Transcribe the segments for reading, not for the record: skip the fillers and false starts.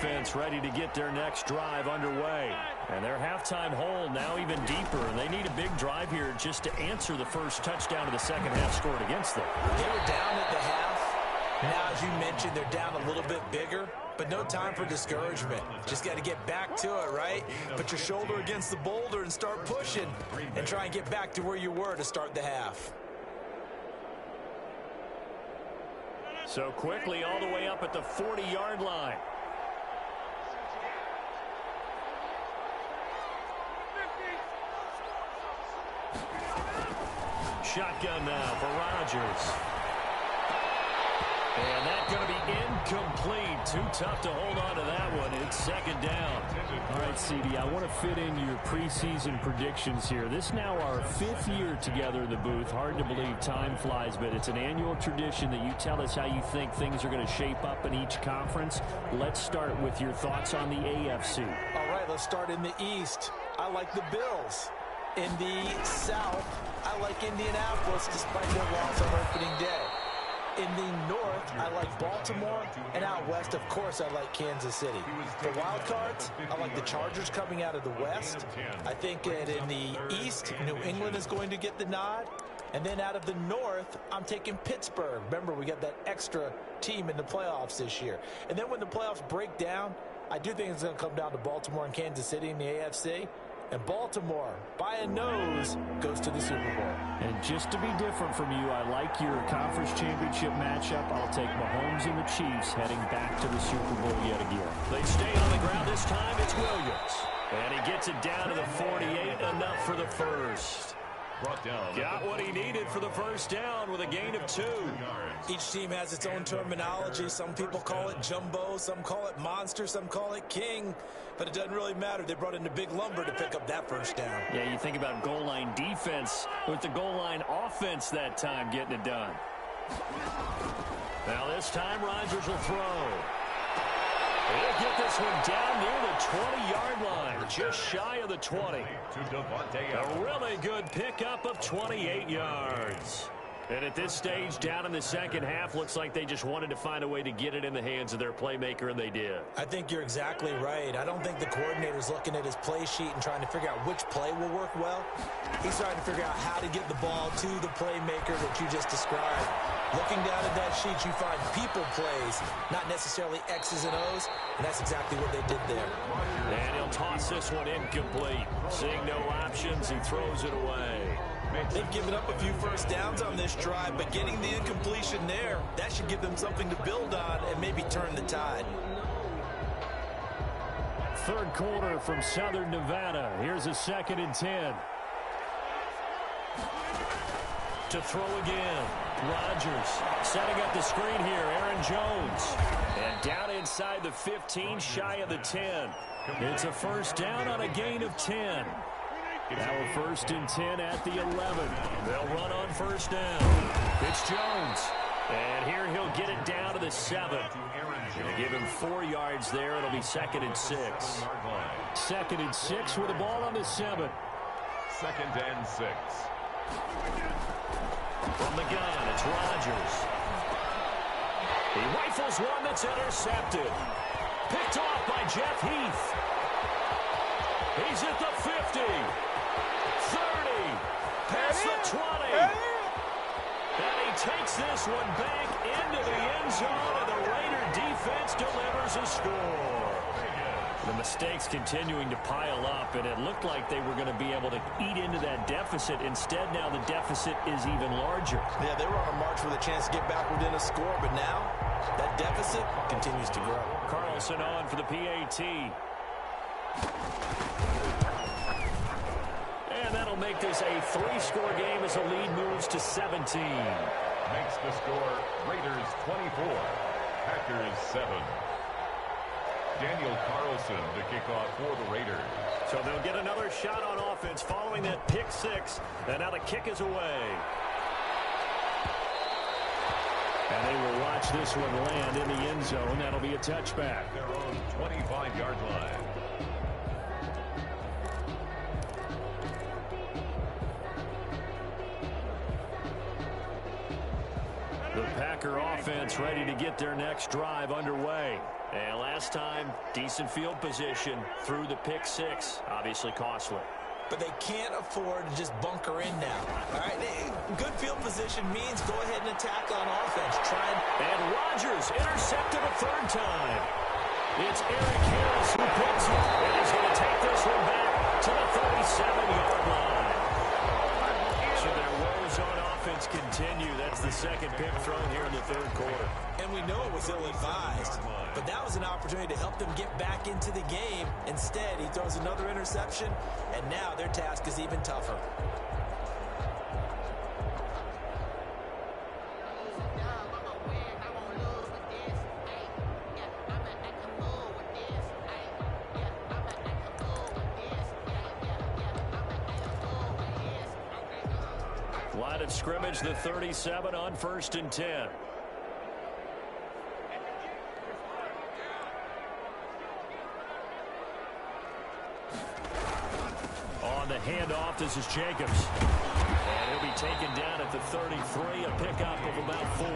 defense ready to get their next drive underway. And their halftime hole now even deeper. And they need a big drive here just to answer the first touchdown of the second half scored against them. They were down at the half. Now, as you mentioned, they're down a little bit bigger, but no time for discouragement. Just got to get back to it, right? Put your shoulder against the boulder and start pushing and try and get back to where you were to start the half. So quickly all the way up at the 40-yard line. Shotgun now for Rodgers. And that's going to be incomplete. Too tough to hold on to that one. It's second down. All right, CD, I want to fit in your preseason predictions here. This is now our 5th year together in the booth. Hard to believe time flies, but it's an annual tradition that you tell us how you think things are going to shape up in each conference. Let's start with your thoughts on the AFC. All right, let's start in the East. I like the Bills. In the South, I like Indianapolis despite their loss on opening day. In the North, I like Baltimore, and out West, of course, I like Kansas City. For wild cards, I like the Chargers coming out of the West. I think that in the East, New England is going to get the nod. And then out of the North, I'm taking Pittsburgh. Remember, we got that extra team in the playoffs this year. And then when the playoffs break down, I do think it's going to come down to Baltimore and Kansas City in the AFC. And Baltimore, by a nose, goes to the Super Bowl. And just to be different from you, I like your conference championship matchup. I'll take Mahomes and the Chiefs heading back to the Super Bowl yet again. They stay on the ground this time. It's Williams. And he gets it down to the 48, enough for the first. Got what he needed for the first down with a gain of 2. Each team has its own terminology. Some people call it jumbo, some call it monster, some call it king. But it doesn't really matter. They brought in the big lumber to pick up that first down. Yeah, you think about goal line defense with the goal line offense that time getting it done. Now this time Rodgers will throw. He'll get this one down near the 20-yard line, just shy of the 20. A really good pickup of 28 yards. And at this stage, down in the second half, looks like they just wanted to find a way to get it in the hands of their playmaker, and they did. I think you're exactly right. I don't think the coordinator's looking at his play sheet and trying to figure out which play will work well. He's trying to figure out how to get the ball to the playmaker that you just described. Looking down at that sheet, you find people plays, not necessarily X's and O's, and that's exactly what they did there. And he'll toss this one incomplete. Seeing no options, he throws it away. They've given up a few first downs on this drive, but getting the incompletion there, that should give them something to build on and maybe turn the tide. Third quarter from Southern Nevada. Here's a 2nd and 10. To throw again. Rodgers setting up the screen here. Aaron Jones. And down inside the 15, shy of the 10. It's a first down on a gain of 10. Now a 1st and 10 at the 11. They'll run on first down. It's Jones. And here he'll get it down to the 7. Gonna give him 4 yards there. It'll be 2nd and 6. 2nd and 6 with the ball on the 7. 2nd and 6. From the gun, it's Rodgers. He rifles one that's intercepted. Picked off by Jeff Heath. He's at the 50. 30. Past the 20. And he takes this one back into the end zone, and the Raider defense delivers a score. The mistakes continuing to pile up, and it looked like they were going to be able to eat into that deficit. Instead, now the deficit is even larger. Yeah, they were on a march with a chance to get back within a score, but now that deficit continues to grow. Carlson on for the PAT. And that'll make this a 3-score game as the lead moves to 17. Makes the score Raiders 24, Packers 7. Daniel Carlson to kick off for the Raiders. So they'll get another shot on offense following that pick 6. And now the kick is away. And they will watch this one land in the end zone. That'll be a touchback. Their own 25-yard line. The Packer offense ready to get their next drive underway. And last time, decent field position through the pick six. Obviously costly. But they can't afford to just bunker in now. All right, good field position means go ahead and attack on offense. And Rodgers intercepted a third time. It's Eric Harris who picks it. And he's going to take this one back to the 37-yard line. So their woes on offense continue. That's the second pick thrown here in the third quarter. And we know it was ill-advised, but that was an opportunity to help them get back into the game. Instead, he throws another interception, and now their task is even tougher. Line of scrimmage, the 37 on 1st and 10. On the handoff, this is Jacobs. And he'll be taken down at the 33, a pickup of about 4.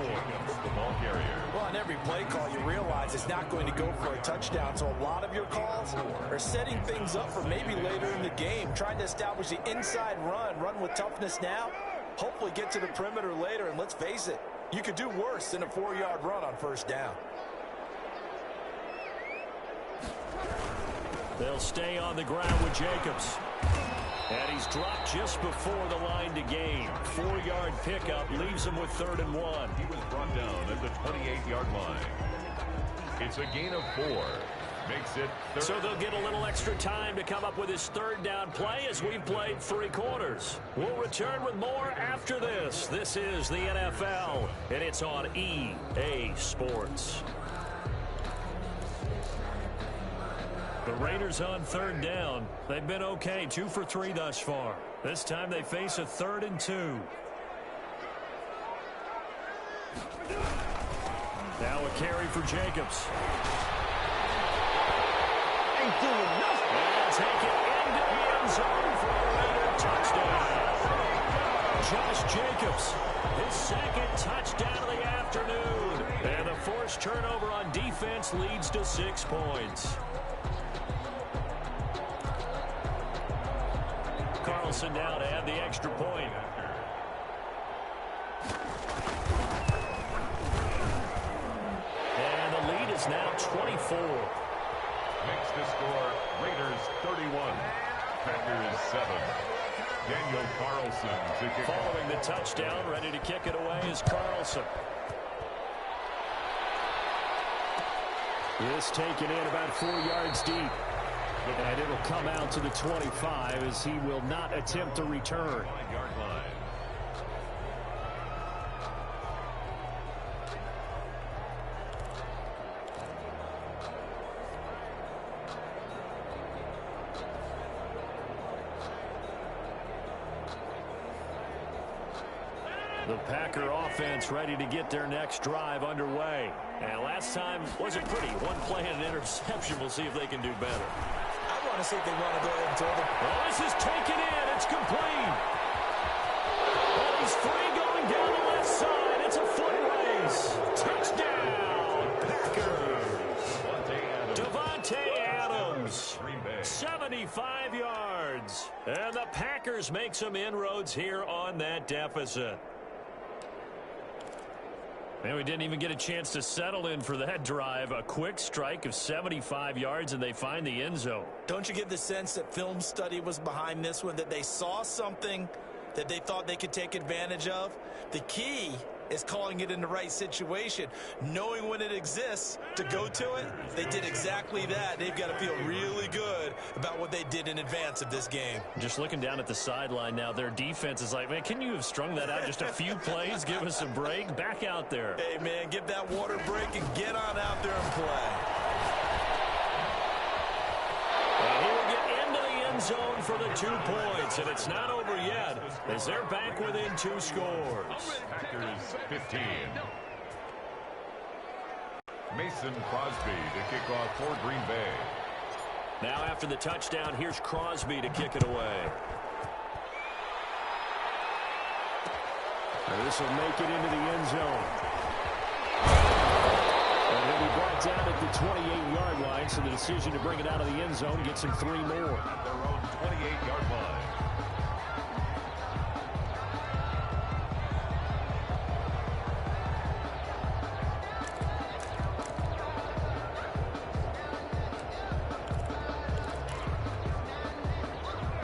The ball carrier. Well, on every play call, you realize it's not going to go for a touchdown. So a lot of your calls are setting things up for maybe later in the game, trying to establish the inside run with toughness now, hopefully get to the perimeter later. And let's face it, you could do worse than a 4-yard run on first down. They'll stay on the ground with Jacobs. And he's dropped just before the line to gain. 4-yard pickup leaves him with 3rd and 1. He was brought down at the 28-yard line. It's a gain of 4. Makes it 3rd. So they'll get a little extra time to come up with his 3rd down play as we've played 3 quarters. We'll return with more after this. This is the NFL, and it's on EA Sports. The Raiders on 3rd down. They've been okay, 2 for 3 thus far. This time they face a 3rd and 2. Now a carry for Jacobs. Ain't doing nothing. And take it into the end zone for a Raider touchdown. Josh Jacobs, his 2nd touchdown of the afternoon. And the forced turnover on defense leads to 6 points. Carlson now to add the extra point. And the lead is now 24. Makes the score Raiders 31, Packers 7. Daniel Carlson to kick off. Following the touchdown, ready to kick it away is Carlson. This taken in about 4 yards deep. And it'll come out to the 25 as he will not attempt to return. 5-yard line. The Packer offense ready to get their next drive underway. And last time wasn't pretty. One play and an interception. We'll see if they can do better. I want to see if they want to go ahead and throw them. Oh, this is taken in. It's complete. Oh, he's free going down the left side. It's a foot race. Touchdown, Packers. Davante Adams. 75 yards. And the Packers make some inroads here on that deficit. And we didn't even get a chance to settle in for that drive. A quick strike of 75 yards, and they find the end zone. Don't you get the sense that film study was behind this one, that they saw something that they thought they could take advantage of? The key is calling it in the right situation, knowing when it exists to go to it. They did exactly that. They've got to feel really good about what they did in advance of this game. Just looking down at the sideline now, their defense is like, man, can you have strung that out just a few plays? Give us a break. Back out there. Hey, man, give that water break and get on out there and play. And he will get into the end zone for the 2 points, and it's not over yet as they're back within 2 scores. Packers 15. Mason Crosby to kick off for Green Bay. Now after the touchdown, here's Crosby to kick it away. And this will make it into the end zone. going to be brought down at the 28-yard line, so the decision to bring it out of the end zone gets him 3 more. At their own 28-yard line.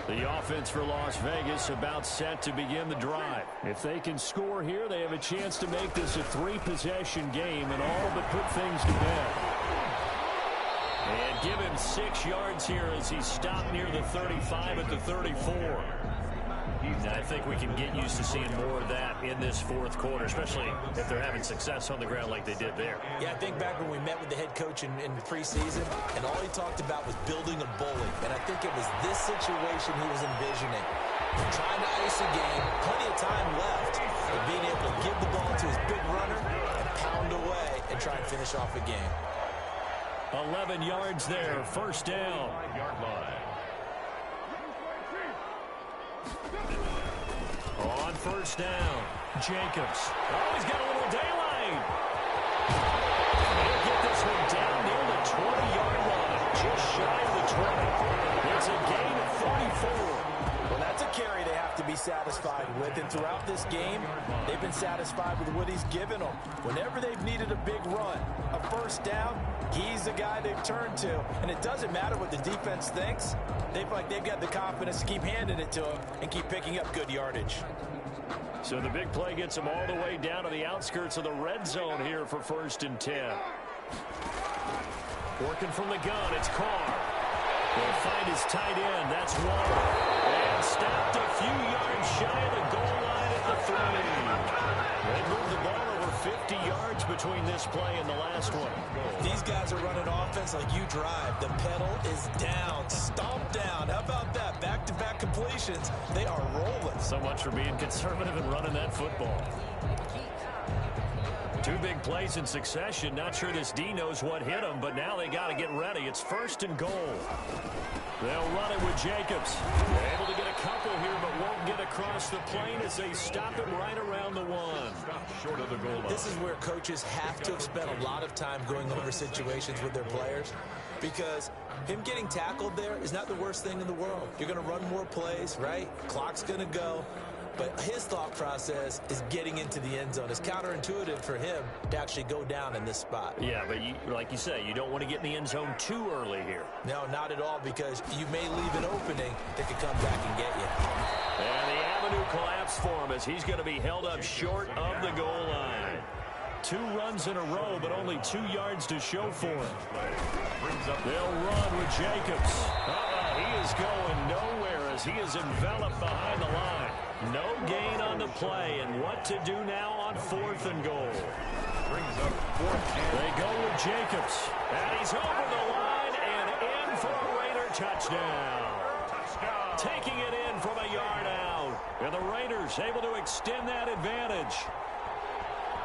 The offense for Las Vegas about set to begin the drive. If they can score here, they have a chance to make this a 3-possession game and all but put things to bed. And give him 6 yards here as he stopped near the 35 at the 34. I think we can get used to seeing more of that in this fourth quarter, especially if they're having success on the ground like they did there. Yeah, I think back when we met with the head coach in the preseason, and all he talked about was building a bully. And I think it was this situation he was envisioning. Trying to ice a game, plenty of time left, but being able to give the ball to his big runner and pound away and try and finish off a game. 11 yards there, first down. 5-yard line. On first down, Jacobs. Oh, he's got a little daylight. They'll get this one down near the 20-yard line, just shy of the 20. It's a gain of 44. Well, that's a carry they have to be satisfied with, and throughout this game, they've been satisfied with what he's given them. Whenever they've needed a big run, a first down, he's the guy they've turned to, and it doesn't matter what the defense thinks. They feel like they've got the confidence to keep handing it to him and keep picking up good yardage. So the big play gets him all the way down to the outskirts of the red zone here for 1st and 10. Working from the gun, it's Carr. They'll find his tight end. That's Waller. And stopped a few yards shy of the goal line at the 3. They moved the ball over 50 yards between this play and the last one. These guys are running offense like you drive. The pedal is down, stomped down. How about that? Back-to-back completions. They are rolling. So much for being conservative and running that football. 2 big plays in succession. Not sure this D knows what hit him, but now they got to get ready. It's 1st and goal. They'll run it with Jacobs. They're able to get a couple here, but won't get across the plane as they stop it right around the 1. Short of the goal line. This is where coaches have to have spent a lot of time going over situations with their players, because him getting tackled there is not the worst thing in the world. You're going to run more plays, right? Clock's going to go. But his thought process is getting into the end zone. It's counterintuitive for him to actually go down in this spot. Yeah, but like you say, you don't want to get in the end zone too early here. No, not at all, because you may leave an opening that could come back and get you. And the avenue collapsed for him as he's going to be held up short of the goal line. 2 runs in a row, but only 2 yards to show for him. They'll run with Jacobs. He is going nowhere as he is enveloped behind the line. No gain on the play, and what to do now on 4th and goal. Brings up 4th. They go with Jacobs, and he's over the line and in for a Raider touchdown. Taking it in from a yard out, and the Raiders able to extend that advantage.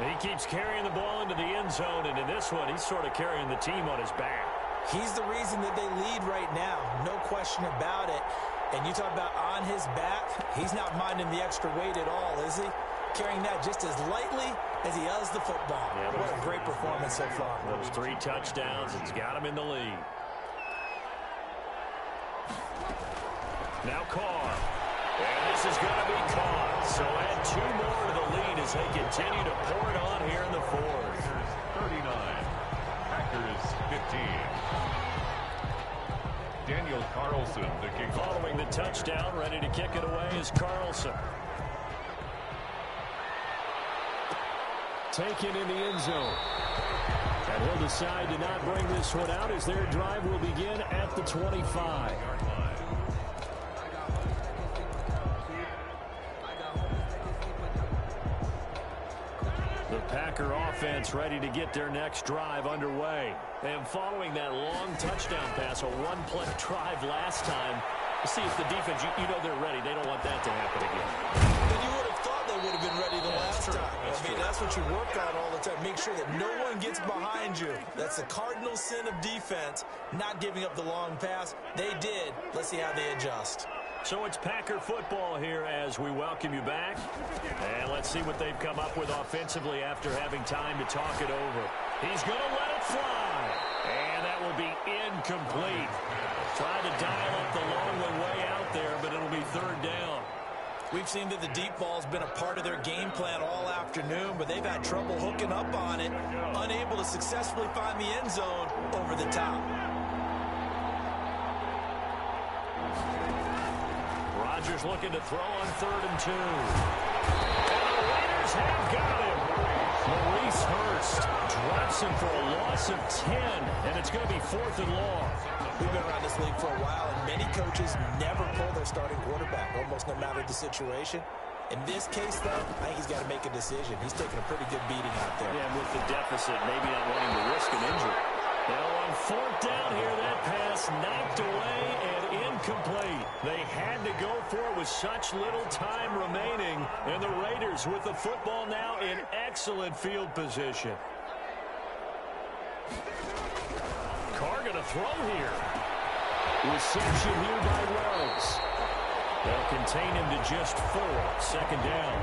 He keeps carrying the ball into the end zone, and in this one, he's sort of carrying the team on his back. He's the reason that they lead right now, no question about it. And you talk about on his back, he's not minding the extra weight at all, is he? Carrying that just as lightly as he does the football. Yeah, what a great performance so far. Those 3 touchdowns, it's got him in the lead. Now Carr. And this is going to be caught. So add 2 more to the lead as they continue to pour it on here in the 4th. 39. Packers 15. Daniel Carlson, the kick. Following the touchdown, ready to kick it away is Carlson. Taken in the end zone. And he'll decide to not bring this one out as their drive will begin at the 25. The Packer offense ready to get their next drive underway. And following that long touchdown pass, a 1-play drive last time, to see if the defense, you know they're ready. They don't want that to happen again. But you would have thought they would have been ready the last time. That's what you work on all the time. Make sure that no one gets behind you. That's the cardinal sin of defense, not giving up the long pass. They did. Let's see how they adjust. So it's Packer football here as we welcome you back. And let's see what they've come up with offensively after having time to talk it over. He's going to let it fly. And that will be incomplete. Tried to dial up the long way out there, but it'll be third down. We've seen that the deep ball's been a part of their game plan all afternoon, but they've had trouble hooking up on it, unable to successfully find the end zone over the top. Rodgers looking to throw on 3rd and 2. And the Raiders have got him. Maurice Hurst drops him for a loss of 10, and it's going to be 4th and long. We've been around this league for a while, and many coaches never pull their starting quarterback, almost no matter the situation. In this case, though, I think he's got to make a decision. He's taking a pretty good beating out there. Yeah, and with the deficit, maybe not wanting to risk an injury. Now on 4th down here, that pass knocked away and incomplete. They had to go for it with such little time remaining, and the Raiders with the football now in excellent field position. Carr going to throw here. Reception here by Ruggs. They'll contain him to just 4. 2nd down.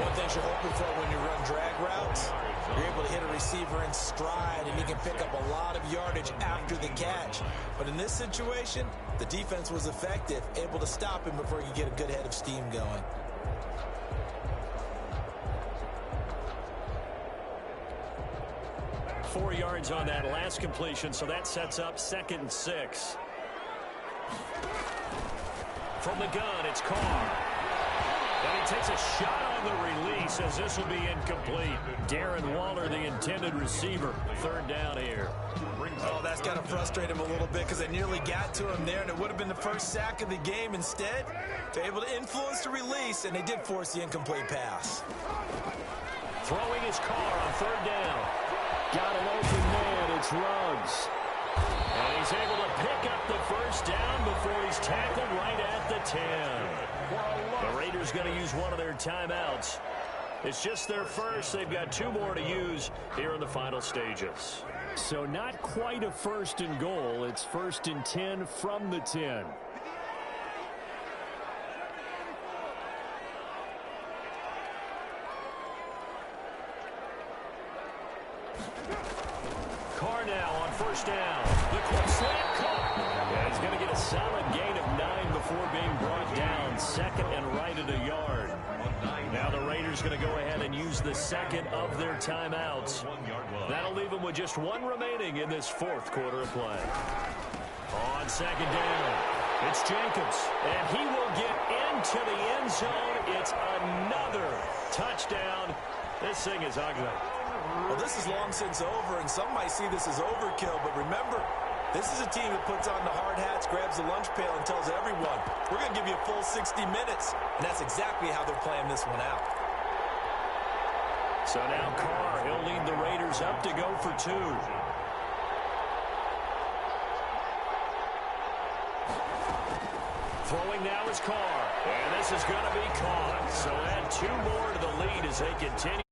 One thing you're hoping for when you run drag routes, you're able to hit a receiver in stride, and he can pick up a lot of yardage after the catch. But in this situation, the defense was effective, able to stop him before he could get a good head of steam going. Four yards on that last completion, so that sets up 2nd and 6. From the gun, it's Carr. And he takes a shot on the release as this will be incomplete. Darren Waller, the intended receiver. 3rd down here. Oh, that's got to frustrate him a little bit because they nearly got to him there, and it would have been the first sack of the game. Instead, they're able to influence the release, and they did force the incomplete pass. Throwing his Carr on 3rd down. Got an open man. It's Ruggs. And he's able to pick up the 1st down before he's tackled right at the 10. The Raiders going to use one of their timeouts. It's just their first. They've got 2 more to use here in the final stages. So not quite a 1st and goal. It's 1st and 10 from the 10. Carr now on 1st down. The quick slant caught. Yeah, he's going to get a solid gain of 9 before being brought down. 2nd and right at a yard. Now the Raiders going to go ahead and use the 2nd of their timeouts. That'll leave them with just 1 remaining in this 4th quarter of play. On 2nd down, it's Jenkins, and he will get into the end zone. It's another touchdown. This thing is ugly. Well, this is long since over, and some might see this as overkill, but remember, this is a team that puts on the hard hats, grabs the lunch pail, and tells everyone, we're going to give you a full 60 minutes, and that's exactly how they're playing this one out. So now Carr, he'll lead the Raiders up to go for 2. Throwing now is Carr, and this is going to be caught. So add 2 more to the lead as they continue.